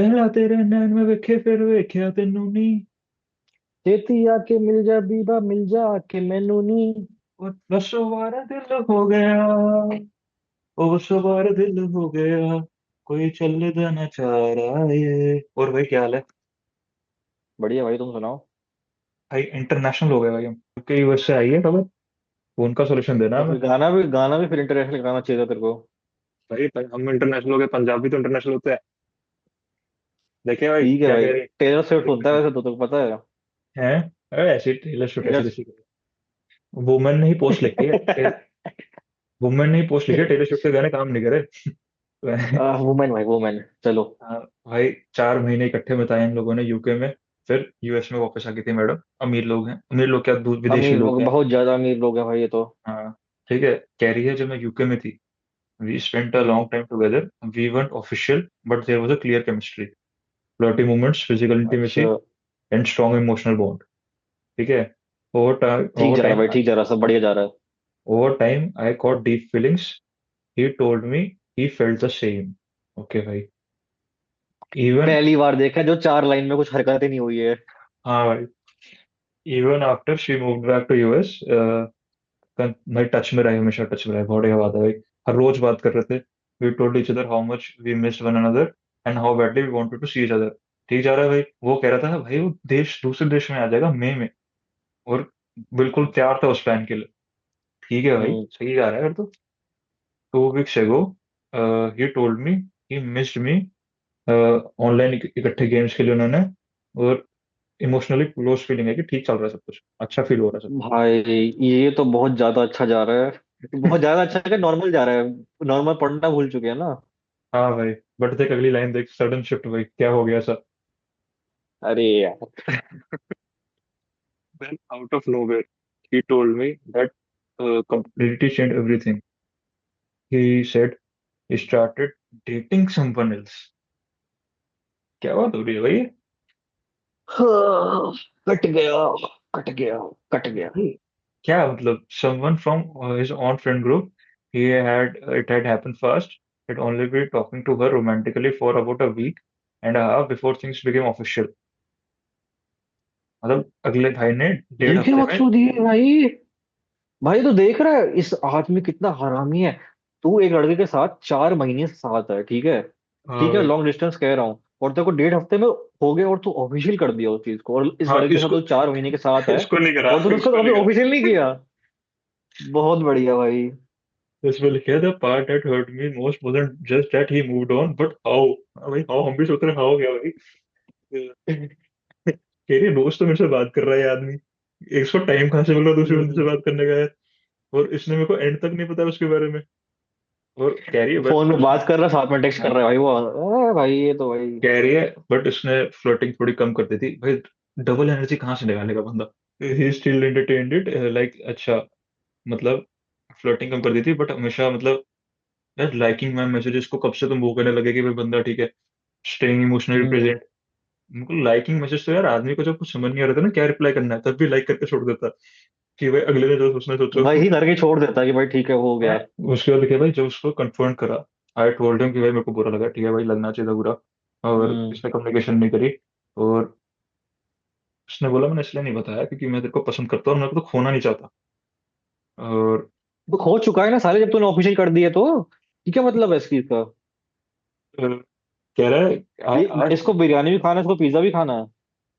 पहला तेरे नैन में वेखे फिर वेख्या तेनू नी। छेती आके मिल जा बीबा मिल जा आके मैनू नी। और बस वारा दिल हो गया। ओ बस वारा दिल हो गया। कोई चलदा ना चाह रहा ये। और भाई क्या हाल है? बढ़िया भाई, तुम सुनाओ। भाई इंटरनेशनल हो गया भाई, हम यूके यूएस से आई है खबर। फोन का सोल्यूशन देना तो हमें। फिर गाना भी फिर इंटरनेशनल गाना चाहिए था तेरे को। भाई हम इंटरनेशनल हो गए, पंजाब भी तो इंटरनेशनल होते हैं। देखे भाई ठीक है क्या भाई, कह रही टेलर स्विफ्ट सुनता है वैसे तो तुमको पता है। है? अरे ऐसी टेलर स्विफ्ट ऐसी टेलर तैसी। वुमेन ने ही पोस्ट लिखी है। वुमेन ने ही पोस्ट लिखी है, टेलर स्विफ्ट के गाने काम नहीं करे। वुमेन भाई वुमेन चलो। हाँ। भाई 4 महीने इकट्ठे बिताए इन लोगों ने यूके में। फिर यूएस में वापस आ गई थी मैडम। अमीर लोग हैं, अमीर लोग क्या, विदेशी अमीर लोग हैं। बहुत ज्यादा अमीर लोग हैं भाई ये तो। हाँ। ठीक है। कह रही है जब मैं यूके में थी, we spent a hmm. Long time together. We weren't official but there was a clear chemistry. Flirty moments, physical intimacy अच्छा। And strong emotional bond. ठीक है। ठीक ओवर जा रहा है टाइम भाई, ठीक जा रहा है, सब बढ़िया जा रहा है। Over time I got deep feelings. He told me he felt the same. Okay भाई। इवन पहली बार देखा है जो 4 लाइन में कुछ हरकत ही नहीं हुई है। हाँ भाई, even after she moved back to US, भाई टच में रहे, हमेशा टच में रहे, बहुत बढ़िया बात है भाई। हर रोज बात कर रहे थे। We told each other how much we missed one another and how badly we wanted to see each other. ठीक जा रहा है भाई। वो कह रहा था भाई वो देश, दूसरे देश में आ जाएगा मई में। और बिल्कुल तैयार था उस प्लान के लिए। ठीक है भाई, हम्म। सही जा रहा है फिर तो। 2 वीक्स एगो he told me he missed me. Online इकट्ठे गेम्स खेले उन्होंने। और इमोशनली क्लोज फीलिंग है कि ठीक चल रहा है सब कुछ, अच्छा फील हो रहा है सब कुछ। भाई ये तो बहुत ज्यादा अच्छा जा रहा है, बहुत ज्यादा अच्छा है, नॉर्मल जा रहा है। नॉर्मल पढ़ना भूल चुके हैं ना। हाँ भाई। बट देख अगली लाइन देख, सडन शिफ्ट भाई, क्या हो गया सर? अरे यार। Then out of nowhere, he told me that completely changed everything. He said he started dating someone else. क्या बात हो रही है भाई? हाँ, कट गया, कट गया, कट गया। ये क्या मतलब? Someone from his own friend group. It had happened fast. He'd only been talking to her romantically for about a week and a half before things became official. मतलब अगले भाई ने डेढ़ ये क्या हफ्ते में। बकचोदी है भाई। भाई तो देख रहा है इस आदमी कितना हरामी है। तू एक लड़के के साथ 4 महीने से साथ है, ठीक है। हाँ ठीक है, भाई। लॉन्ग डिस्टेंस कह रहा हूँ, और तेरे को 1.5 हफ्ते में हो गया और तू ऑफिशियल कर दिया उस चीज को, और इस हाँ लड़के के साथ इसको, तू 4 महीने के साथ है। इसको नहीं करा, और तूने उसको इसको अभी नहीं करा। ऑफिशियल नहीं किया। बहुत बढ़िया भाई। इसमें लिखा है, the part that hurt me most wasn't just that he moved on but how। हाँ भाई हाउ, हम भी सोच रहे हैं हाउ क्या भाई। कह रही है रोज तो मेरे से बात कर रहा है ये आदमी, इसको टाइम कहाँ से मिल रहा है दूसरे बंदे से बात करने का है। और इसने मेरे को एंड तक नहीं पता उसके बारे में। और कह रही है फोन बट में बात कर रहा है, साथ में टेक्स्ट कर हाँ, रहा है भाई वो। भाई ये तो भाई। कह रही है बट इसने फ्लर्टिंग थोड़ी कम कर दी थी भाई। डबल एनर्जी कहाँ से निकालेगा बंदा? He still entertained it, like अच्छा, मतलब फ्लर्टिंग कम कर दी थी बट हमेशा मतलब यार लाइकिंग माई मैसेजेस को कब से तुम वो करने लगे कि भाई बंदा ठीक है, स्टेइंग इमोशनली हम्म। प्रेजेंट। उनको लाइकिंग मैसेज तो यार आदमी को जब कुछ समझ नहीं आ रहा था ना क्या रिप्लाई करना है, तब भी लाइक करके छोड़ देता कि भाई अगले ने जो सोचना है सोचो। भाई ही करके छोड़ देता कि भाई ठीक है हो हैं? गया। उसके बाद देखिए भाई जब उसको कन्फर्म करा, आई टोल्ड हिम कि भाई मेरे को बुरा लगा, ठीक है भाई लगना चाहिए था बुरा। और हम्म। इसने कम्युनिकेशन नहीं करी। और उसने बोला मैंने इसलिए नहीं बताया क्योंकि मैं तेरे को पसंद करता हूँ और मेरे को तो खोना नहीं चाहता। और तो खो चुका है ना साले, जब तूने ऑफिशियल कर दिया तो ठीक है, मतलब है इस चीज का। अ, कह रहा है आज। इसको बिरयानी भी खाना है, इसको पिज्जा भी खाना है।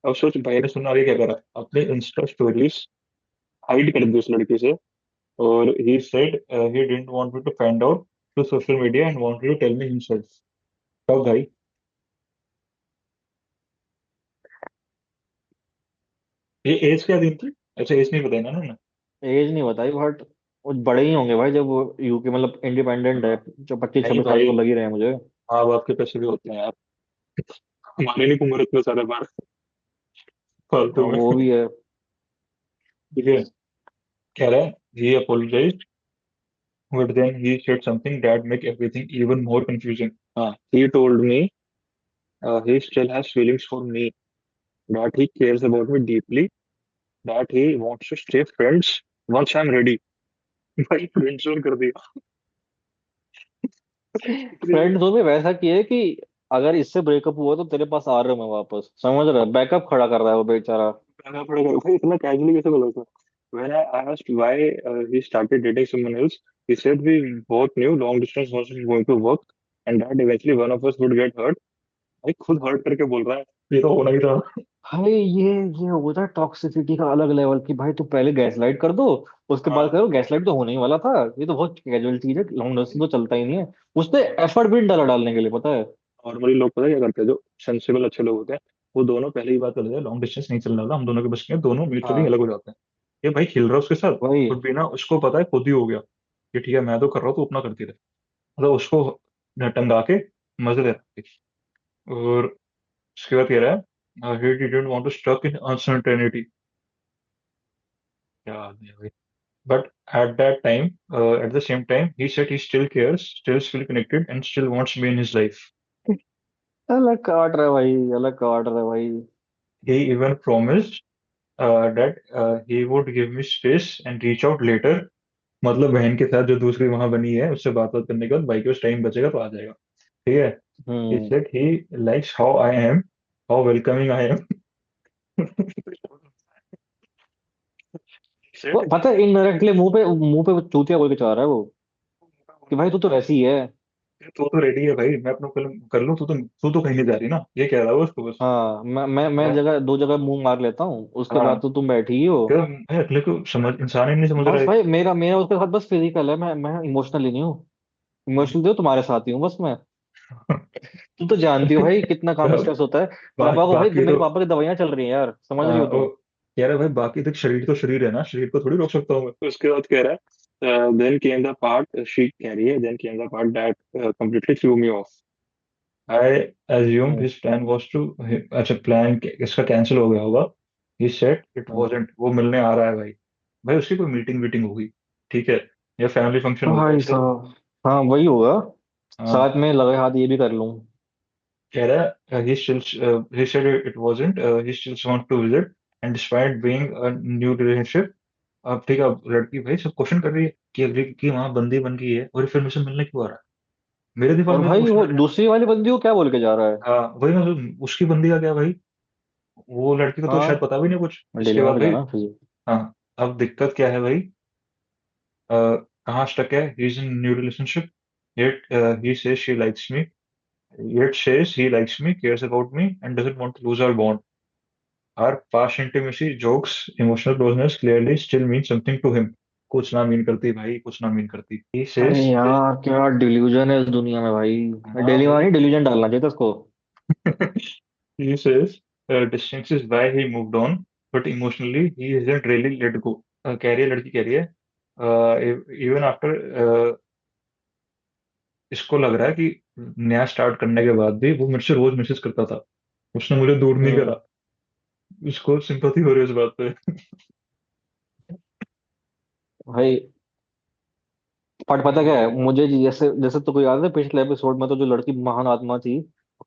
अब सोच भाई ने सुना, आगे क्या करा, अपने इंस्टा स्टोरीज हाइड कर दी उस लड़की से। और he said he didn't want me to find out through social media and wanted to tell me himself। कब भाई? ये एज क्या दिन थी? अच्छा एज नहीं बताया ना उन्होंने। एज नहीं बताई बट वो बड़े ही होंगे भाई, जब वो यूके मतलब इंडिपेंडेंट है। हाँ। जो 25-26 साल भाई तो लग ही रहे हैं मुझे। माँ बाप के पैसे भी होते हैं यार, हमारे नहीं घूम रहे इतने सारे बार फालतू हाँ में। वो भी है। ठीक है। कह रहा है he apologized but then he said something that make everything even more confusing। हाँ, he told me he still has feelings for me, that he cares about me deeply, that he wants to stay friends once I'm ready। भाई friend zone कर दिया। Friend zone में वैसा किया है कि अगर इससे ब्रेकअप हुआ तो तेरे पास आ रहा हूँ मैं वापस, समझ रहा है? बैकअप खड़ा कर रहा है वो बेचारा। कहना पड़ेगा भाई, इतना कैजुअली कैसे बोला उसने? When I asked why he started dating someone else, he said we both knew long distance wasn't going to work and that eventually one of us would get hurt. भाई खुद हर्ट करके बोल रहा है, ये तो होना ही था। भाई ये होता है टॉक्सिसिटी का अलग लेवल की। भाई तू पहले गैसलाइट कर दो, उसके बाद हाँ। करो। गैसलाइट तो होने ही वाला था, ये तो बहुत कैजुअल चीज है, लॉन्ग डिस्टेंस तो चलता ही नहीं है। उसने एफर्ट भी नहीं डाला डालने के लिए, पता है? नॉर्मली लोग पता है क्या करते हैं, जो सेंसिबल अच्छे लोग होते हैं, वो दोनों पहले ही बात कर लेते हैं लॉन्ग डिस्टेंस नहीं चलने वाला, हम दोनों के बस के हैं, दोनों म्यूचुअली हाँ अलग हो जाते हैं। ये भाई खेल रहा है उसके साथ, वही। और बिना उसको पता है खुद ही हो गया कि ठीक है मैं तो कर रहा हूँ, तू अपना करती रहे। मतलब उसको टंगा के मजे ले रहा है। और उसके बाद कह रहा है he didn't want to stuck in uncertainty। क्या आदमी है भाई। But at that time, at the same time, he said he still cares, still feel connected, and still wants me in his life. अलग काट रहा है भाई, अलग काट रहा है भाई। He even promised that he would give me space and reach out later। मतलब बहन के साथ जो दूसरी वहां बनी है उससे बात बात करने के बाद भाई के पास टाइम बचेगा तो आ जाएगा। ठीक है। He hmm. said he likes how I am, how welcoming I am। He वो said पता है, इनडायरेक्टली मुंह पे वो चूतिया बोल के चाह रहा है वो, कि भाई तू तो वैसी ही है। तू तो रेडी है भाई, मैं अपना फिल्म कर लूँ, तू तो कहीं नहीं जा रही ना, ये कह रहा है वो उसको बस। हाँ, मैं मैं- जगह दो जगह मुंह मार लेता हूँ, उसके हाँ। बाद तो तुम बैठी ही हो। क्या भाई, अगले को समझ, इंसान ही नहीं समझ रहा बस है। भाई, मेरा मेरा उसके साथ बस फिजिकल है, मैं इमोशनली नहीं हूँ। इमोशनल तो तुम्हारे साथ ही हूँ बस मैं। तू तो जानती हो भाई कितना काम स्ट्रेस होता है। पापा को भाई, बाकी मेरे तो पापा की दवाइयां चल रही हैं यार, समझ रही हो वो तुम? कह रहा है भाई, बाकी देख शरीर तो शरीर है ना, शरीर को थोड़ी रोक सकता हूँ मैं। तो उसके बाद कह रहा है then came the part, she कह रही है, then came the part that completely threw me off। I assumed hmm. his plan was to, अच्छा प्लान इसका कैंसिल हो गया होगा। He said it hmm. wasn't। वो मिलने आ रहा है भाई। भाई उसकी कोई मीटिंग वीटिंग होगी, ठीक है, या फैमिली फंक्शन होगा भाई ऐसे। साहब, हाँ वही होगा। हाँ। साथ में लगे हाथ ये भी कर लूं। कह रहा है he said it wasn't, he still wants to visit and despite being a new relationship। अब ठीक है, अब लड़की भाई सब क्वेश्चन कर रही है कि अगली की वहां बंदी बन गई है और ये फिर मुझसे मिलने क्यों आ रहा है। मेरे दिमाग और में तो भाई क्वेश्चन वो आ रहा है। दूसरी वाली बंदी को क्या बोल के जा रहा है? हाँ वही मैं, उसकी बंदी का क्या भाई, वो लड़की को तो शायद हाँ, पता भी नहीं कुछ इसके डिलेमा बाद में भाई। जाना फिर। हाँ। अब दिक्कत क्या है भाई, कहाँ स्टक है, he is in new relationship, yet he says she likes me, yet says he likes me, cares about me and doesn't want to lose our bond। Our past intimacy, jokes, emotional closeness clearly still mean something to him। कुछ ना mean करती भाई, कुछ ना mean करती। He अरे says, यार, क्या डिल्यूजन है इस दुनिया में भाई। हाँ डिलीवर भाई। नहीं, डिल्यूजन डालना चाहिए था उसको। He says distance is why he moved on, but emotionally he isn't really let go। कह रही है लड़की, कह रही है इवन आफ्टर, इसको लग रहा है कि नया स्टार्ट करने के बाद भी वो मेरे से रोज मैसेज करता था, उसने मुझे दूर नहीं हम्म। करा। इसको सिंपैथी हो रही है इस बात पे। भाई, पर पता क्या है मुझे, जैसे जैसे तो कोई याद है पिछले एपिसोड में तो जो लड़की महान आत्मा थी,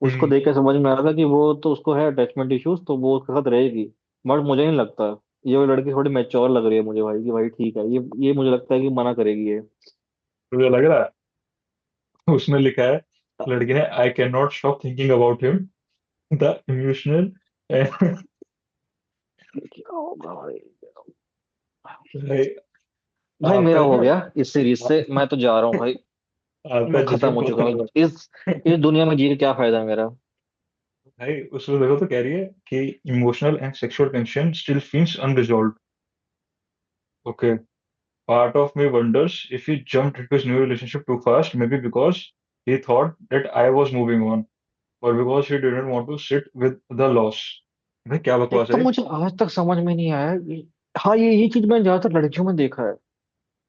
उसको हम्म। देख के समझ में आ रहा था कि वो तो, उसको है अटैचमेंट इश्यूज, तो वो उसके साथ रहेगी। बट मुझे नहीं लगता। ये वो लड़की थोड़ी मैच्योर लग रही है मुझे भाई, कि भाई ठीक है, ये मुझे लगता है कि मना करेगी ये। मुझे लग रहा है उसमें लिखा है, लड़की ने, I can not stop thinking about him, the emotional. क्या होगा भाई? भाई मेरा आपका हो ना, गया इस सीरीज से, मैं तो जा रहा हूँ भाई। आपका मैं खत्म जजमेंट हो बहुत चुका खराब हूँ इस दुनिया में जी के, क्या फायदा है मेरा? है भाई। उसमें देखो तो कह रही है कि emotional and sexual tension still feels unresolved. Okay. Part of me wonders if he jumped into his new relationship too fast, maybe because he thought that I was moving on, or because he didn't want to sit with the loss। भाई क्या एक बकवास तो है। मुझे आज तक समझ में नहीं आया हाँ, ये चीज मैंने ज्यादातर लड़कियों में देखा है।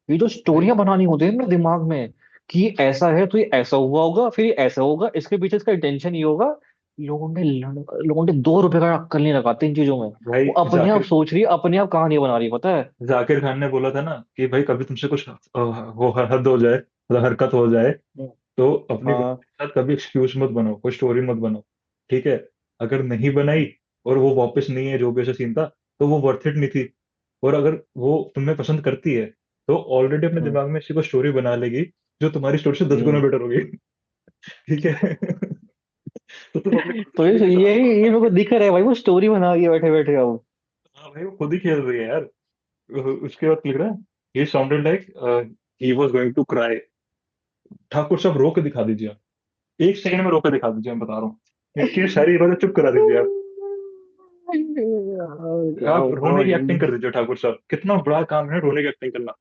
ये जो भाई स्टोरियां बनानी होती है ना दिमाग में, कि ये ऐसा है तो ये ऐसा हुआ होगा, फिर ये ऐसा होगा, इसके पीछे इसका इंटेंशन ये होगा। लोगों ने 2 रुपए का अक्कल नहीं लगाते इन चीजों में। भाई वो अपने आप जाकिर सोच रही है, अपने आप कहानी बना रही है, पता है? जाकिर खान ने बोला था ना कि भाई कभी तुमसे कुछ वो हद हो जाए, मतलब हरकत हो जाए, हम्म। तो अपनी बहन हाँ। के साथ कभी एक्सक्यूज मत बनाओ, कोई स्टोरी मत बनाओ। ठीक है। अगर नहीं बनाई और वो वापस नहीं है जो भी ऐसा सीन था, तो वो वर्थ इट नहीं थी। और अगर वो तुम्हें पसंद करती है तो ऑलरेडी अपने हम्म। दिमाग में इसी को स्टोरी बना लेगी जो तुम्हारी स्टोरी से 10 गुना हम्म। बेटर होगी। ठीक है। तो तुम अपने खुद तो के लिए बता यही दो। ये मेरे को दिख रहा है भाई, वो स्टोरी बना रही है बैठे बैठे अब। हाँ भाई, वो खुद ही खेल रही है यार। उसके बाद लिख रहा है, he sounded like he was going to cry। Thakur साहब रो के दिखा दीजिए आप। 1 सेकंड में रो के दिखा दीजिए, मैं बता रहा हूँ। इनकी सारी बातें चुप करा दीजिए आप। क्या आप होगा रोने की भाई। एक्टिंग कर दीजिए ठाकुर साहब, कितना बड़ा काम है रोने की एक्टिंग करना।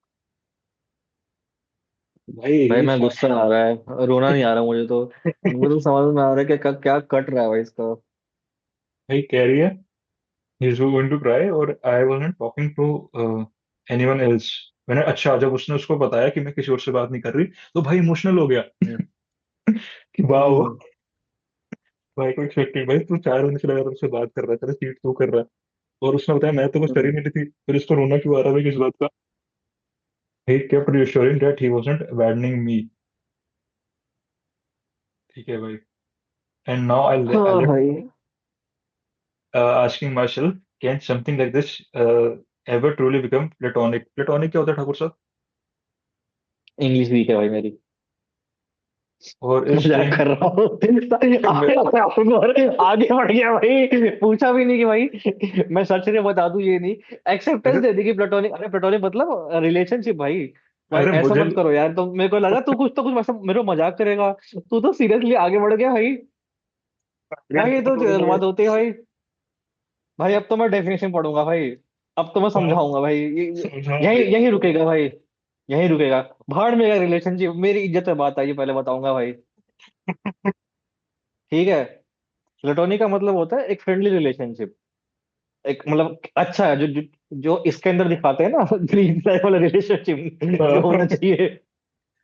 भाई भाई मैं गुस्सा आ रहा है, रोना नहीं आ रहा मुझे तो। मुझे तो समझ में आ रहा है कि क्या क्या कट रहा है भाई इसका। भाई कह रही है he is going to cry, और I wasn't talking to anyone else। मैंने, अच्छा जब उसने उसको बताया कि मैं किसी और से बात नहीं कर रही, तो भाई इमोशनल हो गया हम्म। कि वाह। हम्म। भाई को एक्सपेक्टेड, भाई तू 4 बजे से लगा उससे बात कर रहा है, तेरा सीट तू कर रहा है, और उसने बताया मैं तो कुछ कर ही हम्म। नहीं रही थी, फिर इसको रोना क्यों आ रहा है भाई किस बात का। he kept reassuring that he wasn't abandoning me। ठीक है भाई। and now I हाँ left भाई। asking myself, can something like this ever truly become platonic? platonic क्या होता है ठाकुर साहब? इंग्लिश वीक है भाई मेरी। और इस मजाक स्ट्रिंग कर रहा हूँ। आगे बढ़ गया भाई, पूछा भी नहीं कि भाई मैं सच में बता दूं ये नहीं। एक्सेप्टेंस अरे दे दी कि प्लेटोनिक, अरे प्लेटोनिक मतलब रिलेशनशिप भाई। भाई अरे ऐसा मुझे, मत करो यार, तो मेरे को लगा तू कुछ तो कुछ वैसा मेरे को मजाक करेगा। तू तो सीरियसली आगे बढ़ गया भाई। भाई ये तो बात होती है भाई। भाई अब तो मैं डेफिनेशन पढ़ूंगा भाई। अब तो मैं हाँ, समझाऊंगा भाई समझाओ यही भाई। यही रुकेगा भाई। यही रुकेगा। भाड़ में रिलेशनशिप, मेरी इज्जत पे बात आई है, पहले बताऊंगा भाई। ठीक है। प्लेटोनिक का मतलब होता है एक फ्रेंडली रिलेशनशिप। एक मतलब अच्छा है, जो इसके अंदर दिखाते हैं ना ग्रीन फ्लैग वाला रिलेशनशिप जो होना हाँ, चाहिए।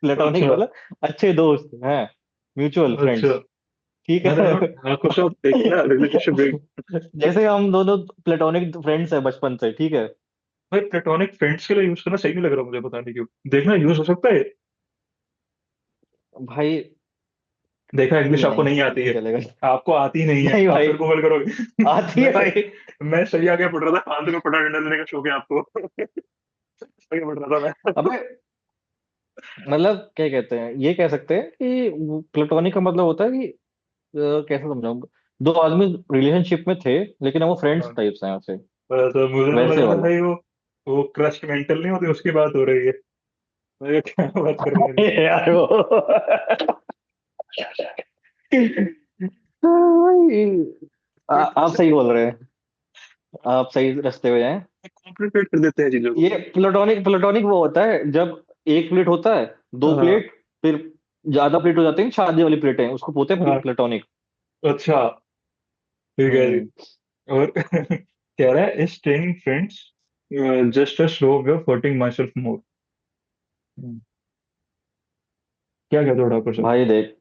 प्लेटोनिक अच्छा मतलब अच्छे दोस्त हैं, म्यूचुअल अच्छा। फ्रेंड्स। ठीक अरे है। हाँ, कुछ अब देखना रिलेशनशिप देख। जैसे हम दोनों प्लेटोनिक फ्रेंड्स है बचपन से, ठीक है। भाई प्लेटोनिक फ्रेंड्स के लिए यूज करना सही नहीं लग रहा मुझे, पता नहीं क्यों। देखना यूज हो सकता है। भाई देखा, इंग्लिश आपको नहीं नहीं आती नहीं है, चलेगा। आपको आती नहीं है, नहीं आप भाई फिर गूगल करोगे। आती है मैं भाई। मैं सही आगे पढ़ रहा था, फालतू में पढ़ा डंडा लेने का शौक है आपको। सही पढ़ रहा था मैं। अबे मतलब क्या कहते हैं, ये कह सकते हैं कि प्लेटोनिक का मतलब होता है कि कैसे समझाऊं। दो आदमी रिलेशनशिप में थे लेकिन अब वो फ्रेंड्स हाँ, टाइप्स हैं ऐसे। तो मुझे तो लग वैसे रहा था वाला। भाई वो क्रश मेंटल नहीं होती, उसकी बात हो रही है। मैं क्या बात कर रहे हैं। यार वो आप सही बोल रहे हैं। आप सही रास्ते पे हैं। कॉम्प्लिकेट कर देते हैं चीजों को। ये प्लेटोनिक प्लेटोनिक वो होता है जब एक प्लेट होता है, दो हाँ प्लेट, फिर ज्यादा प्लेट हो जाते हैं, शादी वाली प्लेटें, उसको बोलते हैं हाँ, प्लेटोनिक। अच्छा, ठीक है जी। हम्म। और कह रहा है staying friends just a slow way of hurting my self मोर। क्या कहते हो ठाकुर साहब? भाई देख,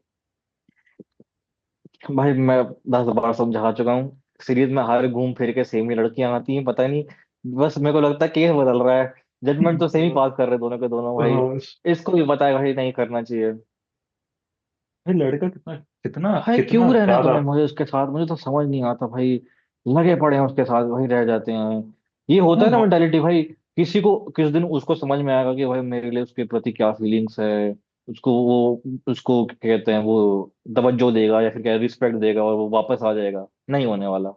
भाई मैं 10 बार समझा चुका हूँ। सीरीज में हर घूम फिर के सेम ही लड़कियां आती हैं, पता नहीं। बस मेरे को लगता है केस बदल रहा है। जजमेंट तो सेम ही पास कर रहे हैं दोनों के दोनों भाई। हाँ, इसको भी पता है भाई नहीं करना चाहिए। भाई लड़का कितना कितना भाई कितना क्यों रहना ज्यादा। तुम्हें मुझे उसके साथ, मुझे तो समझ नहीं आता भाई। लगे पड़े हैं उसके साथ, वही रह जाते हैं। ये होता है ना हाँ मेंटालिटी भाई। किसी को किस दिन उसको समझ में आएगा कि भाई मेरे लिए उसके प्रति क्या फीलिंग्स है। उसको वो, उसको क्या कहते हैं वो, तवज्जो देगा या फिर क्या रिस्पेक्ट देगा और वो वापस आ जाएगा, नहीं होने वाला।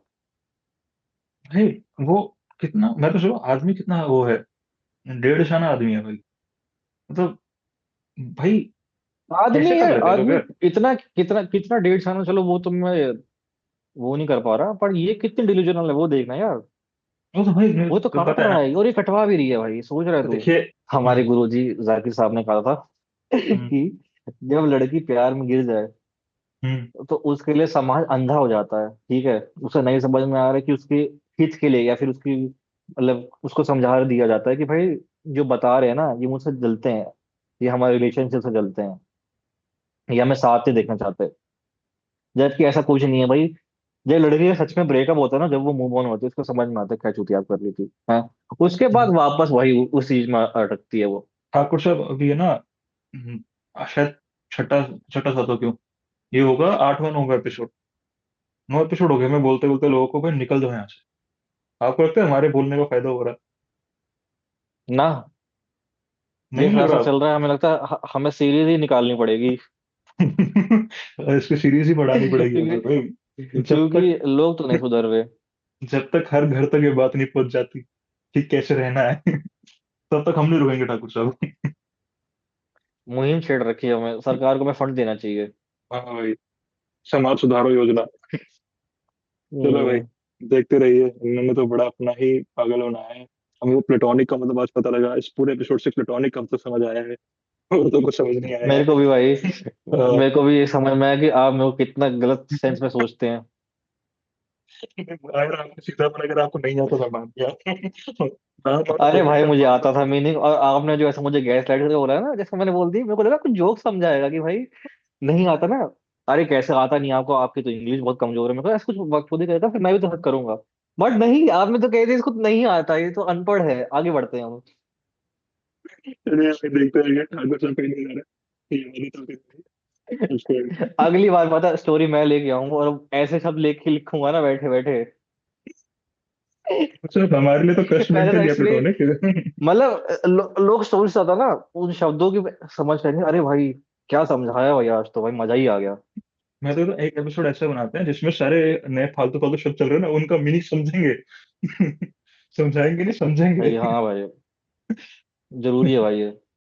भाई, वो कितना, मैं तो सोचो आदमी कितना वो है, 1.5 शाना आदमी है भाई। मतलब भाई आदमी ऐसे कर है लेते हैं लोग आदमी। यार। इतना कितना कितना 1.5 साल, चलो वो तो मैं वो नहीं कर पा रहा, पर ये कितनी डिल्यूजनल है वो देखना यार। वो तो भाई वो तो तो काट पता है रहा ना। है और ये कटवा भी रही है भाई, सोच रहा है तो तू। देखिए। हमारे गुरुजी जाकिर साहब ने कहा था हम्म कि जब लड़की प्यार में गिर जाए हम्म तो उसके लिए समाज अंधा हो जाता है, ठीक है। उसे नहीं समझ में आ रहा है कि उसके हित के लिए या फिर उसकी मतलब उसको समझा दिया जाता है कि भाई जो बता रहे हैं ना ये मुझसे जलते हैं, ये हमारे रिलेशनशिप से जलते हैं, ये हमें साथ ही देखना चाहते हैं। जबकि ऐसा कुछ नहीं है भाई। जब लड़की का सच में ब्रेकअप होता है ना, जब वो मूव ऑन होती है, उसको समझ में आता है क्या चुतियाप कर ली थी है। उसके बाद हम्म। वापस वही उस चीज में अटकती है वो। ठाकुर साहब अभी है ना, शायद छठा छठा सातवां क्यों, ये होगा 8वां 9वां एपिसोड। 9 एपिसोड हो गए मैं बोलते बोलते लोगों को, भाई निकल जाओ यहाँ से। आपको लगता है हमारे बोलने का फायदा हो रहा ना, है? नहीं जिस लग रास्ते रहा चल रहा है हमें लगता है हमें सीरीज ही निकालनी पड़ेगी। आपको? इसकी सीरीज ही बढ़ानी पड़ेगी हमें क्योंकि भाई। जब तक क्योंकि लोग तो नहीं सुधर रहे। जब तक हर घर तक ये बात नहीं पहुंच जाती कि कैसे रहना है, तब तक हम नहीं रुकेंगे ठाकुर साहब। मुहिम छेड़ रखी है हमें, सरकार को मैं फंड देना चाहिए। हाँ भाई, समाज सुधारो योजना। चलो भाई, हम्म। देखते रहिए, इन्होंने तो बड़ा अपना ही पागल बनाया है। हमें वो प्लेटोनिक का मतलब आज पता लगा, इस पूरे एपिसोड से प्लेटोनिक का मतलब समझ आया है, और तो कुछ समझ नहीं आया मेरे को भी भाई, है। मेरे को भी ये समझ में आया कि आप मेरे को कितना गलत सेंस में सोचते हैं। अगर आपको सीधा बना, अगर आपको नहीं आता तो मान दिया। ना मानो तो अरे भी भाई मुझे शर्मा आता तो। था मीनिंग, और आपने जो ऐसा मुझे गैस लाइट करके बोला है ना, जैसे मैंने बोल दी, मेरे को लगा कुछ जोक समझाएगा कि भाई नहीं आता ना। अरे कैसे आता नहीं आपको, आपकी तो इंग्लिश बहुत कमजोर है। मेरे को ऐसा कुछ वक्त खुद ही कहता, फिर मैं भी तो हक करूंगा। बट नहीं, आपने तो कह दिया इसको नहीं आता, ये तो अनपढ़ है। आगे बढ़ते हैं हम। चलिए हमें देखते रहिए, ठाकुर साहब कहीं नहीं जा रहा, ये हमारी तो उसको। अगली बार पता स्टोरी मैं लेके आऊंगा, और ऐसे शब्द लिख के लिखूंगा ना बैठे बैठे। अच्छा, हमारे लिए तो कष्ट मैंने तो मेंटल या एक्चुअली, प्लेटोनिक। मतलब लोग स्टोरी से आता ना, उन शब्दों की समझ लेंगे। अरे भाई क्या समझाया भाई, आज तो भाई मजा ही आ गया। मैं तो एक एपिसोड ऐसा बनाते हैं जिसमें सारे नए फालतू फालतू शब्द चल रहे हैं ना, उनका मीनिंग समझेंगे। समझाएंगे नहीं, समझेंगे। भाई हाँ भाई, जरूरी है भाई ये।